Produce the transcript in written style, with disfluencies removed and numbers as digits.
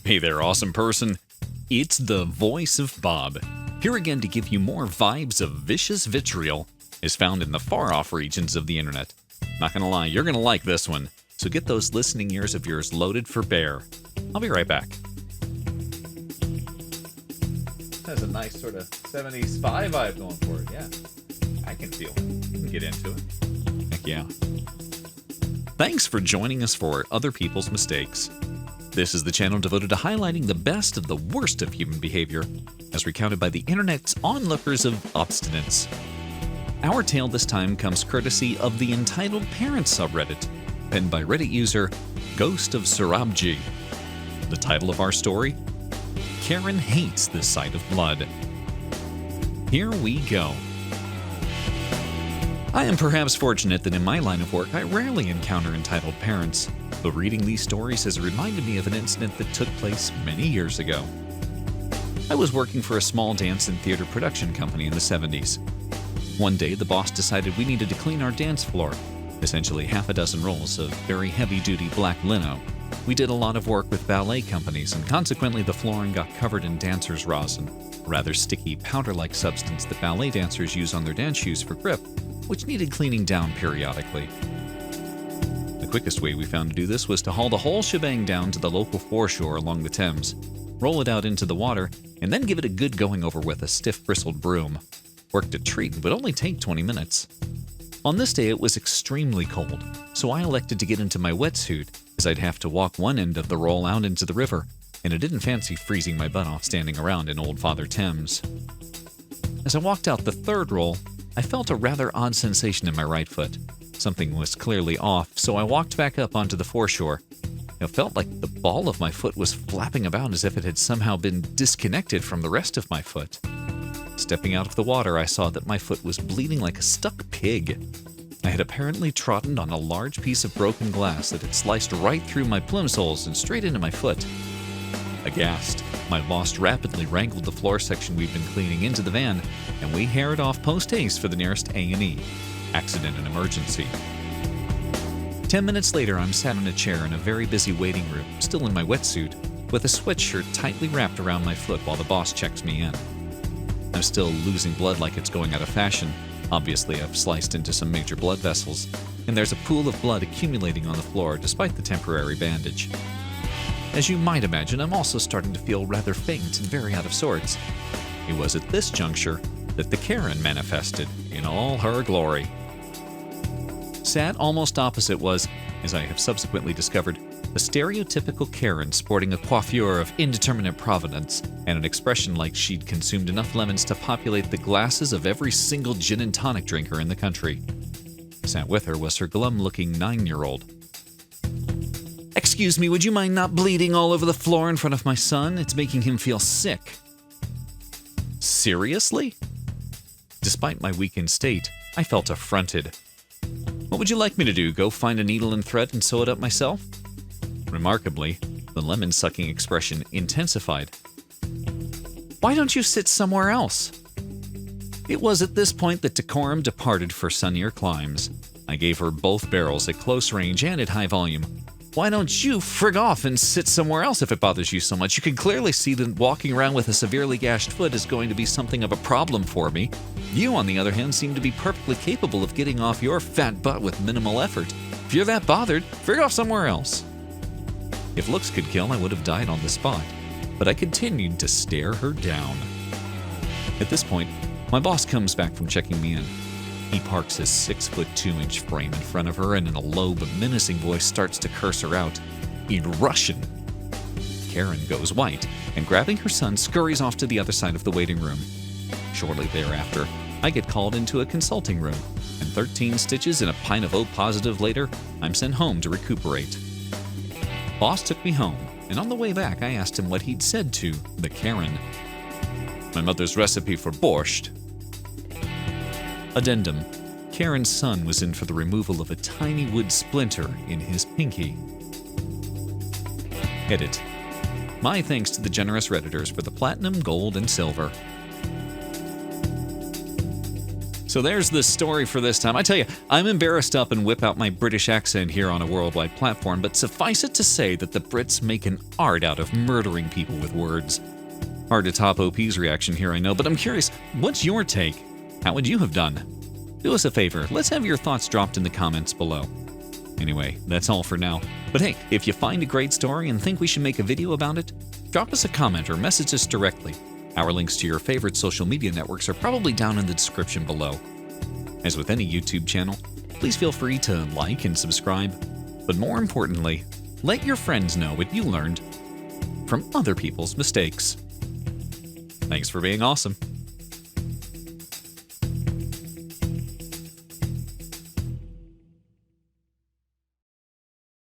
Hey there, awesome person. It's the voice of Bob. Here again to give you more vibes of vicious vitriol is found in the far-off regions of the internet. Not gonna lie, you're gonna like this one, so get those listening ears of yours loaded for bear. I'll be right back. Has a nice sort of 70s spy vibe going for it, yeah. I can feel it. I can get into it. Heck yeah. Thanks for joining us for Other People's Mistakes. This is the channel devoted to highlighting the best of the worst of human behavior, as recounted by the internet's onlookers of obstinance. Our tale this time comes courtesy of the EntitledParents subreddit, penned by Reddit user Ghost of Surabji. The title of our story? Karen Hates the Sight of Blood. Here we go. I am perhaps fortunate that in my line of work I rarely encounter entitled parents, but reading these stories has reminded me of an incident that took place many years ago. I was working for a small dance and theater production company in the 70s. One day the boss decided we needed to clean our dance floor, essentially half a dozen rolls of very heavy-duty black lino. We did a lot of work with ballet companies, and consequently the flooring got covered in dancer's rosin, a rather sticky powder-like substance that ballet dancers use on their dance shoes for grip, which needed cleaning down periodically. The quickest way we found to do this was to haul the whole shebang down to the local foreshore along the Thames, roll it out into the water, and then give it a good going over with a stiff bristled broom. Worked a treat and would only take 20 minutes. On this day it was extremely cold, so I elected to get into my wetsuit, as I'd have to walk one end of the roll out into the river, and I didn't fancy freezing my butt off standing around in Old Father Thames. As I walked out the third roll, I felt a rather odd sensation in my right foot. Something was clearly off, so I walked back up onto the foreshore. It felt like the ball of my foot was flapping about as if it had somehow been disconnected from the rest of my foot. Stepping out of the water, I saw that my foot was bleeding like a stuck pig. I had apparently trodden on a large piece of broken glass that had sliced right through my plimsolls and straight into my foot. Aghast, my boss rapidly wrangled the floor section we'd been cleaning into the van, and we harried off post-haste for the nearest A&E. Accident and emergency. 10 minutes later, I'm sat in a chair in a very busy waiting room, still in my wetsuit, with a sweatshirt tightly wrapped around my foot while the boss checks me in. I'm still losing blood like it's going out of fashion. Obviously, I've sliced into some major blood vessels, and there's a pool of blood accumulating on the floor despite the temporary bandage. As you might imagine, I'm also starting to feel rather faint and very out of sorts. It was at this juncture that the Karen manifested in all her glory. Sat almost opposite was, as I have subsequently discovered, a stereotypical Karen sporting a coiffure of indeterminate provenance and an expression like she'd consumed enough lemons to populate the glasses of every single gin and tonic drinker in the country. Sat with her was her glum-looking 9-year-old. "Excuse me, would you mind not bleeding all over the floor in front of my son? It's making him feel sick." Seriously? Despite my weakened state, I felt affronted. "What would you like me to do, go find a needle and thread and sew it up myself?" Remarkably, the lemon-sucking expression intensified. "Why don't you sit somewhere else?" It was at this point that decorum departed for sunnier climes. I gave her both barrels at close range and at high volume. "Why don't you frig off and sit somewhere else if it bothers you so much? You can clearly see that walking around with a severely gashed foot is going to be something of a problem for me. You, on the other hand, seem to be perfectly capable of getting off your fat butt with minimal effort. If you're that bothered, frig off somewhere else." If looks could kill, I would have died on the spot, but I continued to stare her down. At this point, my boss comes back from checking me in. He parks his 6'2" frame in front of her and in a low but menacing voice starts to curse her out in Russian. Karen goes white and, grabbing her son, scurries off to the other side of the waiting room. Shortly thereafter, I get called into a consulting room, and 13 stitches and a pint of O-positive later, I'm sent home to recuperate. Boss took me home, and on the way back I asked him what he'd said to the Karen. "My mother's recipe for borscht." Addendum: Karen's son was in for the removal of a tiny wood splinter in his pinky. Edit: my thanks to the generous Redditors for the platinum, gold, and silver. So there's the story for this time. I tell you, I'm embarrassed up and whip out my British accent here on a worldwide platform, but suffice it to say that the Brits make an art out of murdering people with words. Hard to top OP's reaction here, I know, but I'm curious, what's your take? How would you have done? Do us a favor, let's have your thoughts dropped in the comments below. Anyway, that's all for now. But hey, if you find a great story and think we should make a video about it, drop us a comment or message us directly. Our links to your favorite social media networks are probably down in the description below. As with any YouTube channel, please feel free to like and subscribe. But more importantly, let your friends know what you learned from other people's mistakes. Thanks for being awesome.